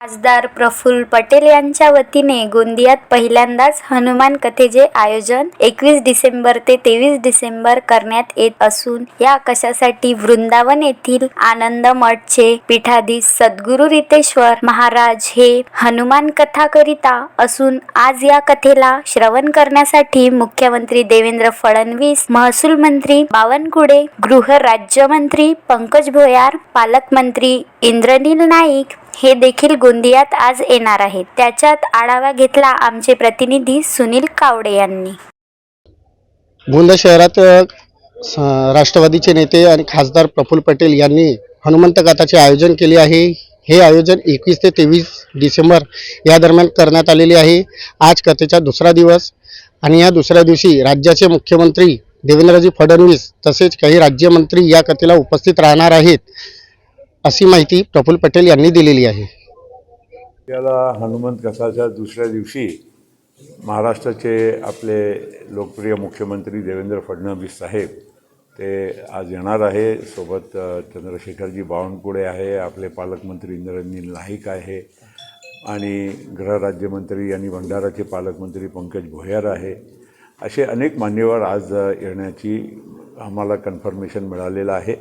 खासदार प्रफुल्ल पटेल यांच्या वतीने गोंदियात पहिल्यांदाच हनुमान कथेचे आयोजन 21 डिसेंबर ते 23 डिसेंबर करण्यात येत असून या कशासाठी वृंदावन येथील आनंद मठचे पीठाधीश सद्गुरू रितेश्वर महाराज हे हनुमान कथा करिता असून आज या कथेला श्रवण करण्यासाठी मुख्यमंत्री देवेंद्र फडणवीस, महसूल मंत्री बावनकुळे, गृह राज्यमंत्री पंकज भोयार, पालकमंत्री इंद्रनील नाईक हे देखील गोंदियात आज येणार आहेत। त्याच्यात आढावा घेतला आमचे प्रतिनिधी सुनील कावडे यांनी। गोंदिया शहरात राष्ट्रवादीचे नेते आणि खासदार प्रफुल्ल पटेल यांनी हनुमंत कथाचे आयोजन केले आहे। हे आयोजन 21 ते 23 डिसेंबर या दरम्यान करण्यात आलेले आहे। आज कथेचा दुसरा दिवस आणि या दुसऱ्या दिवशी राज्याचे मुख्यमंत्री देवेंद्रजी फडणवीस तसेच काही राज्यमंत्री या कथेला उपस्थित राहणार आहेत, अशी माहिती प्रफुल्ल पटेल यांनी दिलेली आहे। त्याला हनुमंत कथाच्या दुसऱ्या दिवशी महाराष्ट्राचे आपले लोकप्रिय मुख्यमंत्री देवेंद्र फडणवीस साहेब ते आज येणार आहे। सोबत चंद्रशेखरजी बावनकुळे आहे, आपले पालकमंत्री इंद्रनील नाईक आहे आणि गृहराज्यमंत्री आणि भंडाराचे पालकमंत्री पंकज भोयार आहे। असे अनेक मान्यवर आज येण्याची आम्हाला कन्फर्मेशन मिळालेलं आहे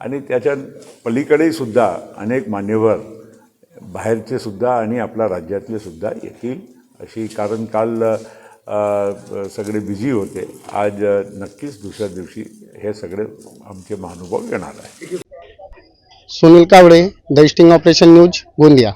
आणि त्याच्या पलीकडे सुद्धा अनेक मान्यवर बाहेरचे सुद्धा आणि आपल्या राज्यातले सुद्धा येतील अशी, कारण काल सगळे बिझी होते। आज नक्कीच दुसऱ्या दिवशी हे सगळे आमचे महानुभाव येणार आहे। Sunil Kawade, the sting operation news, Gondia.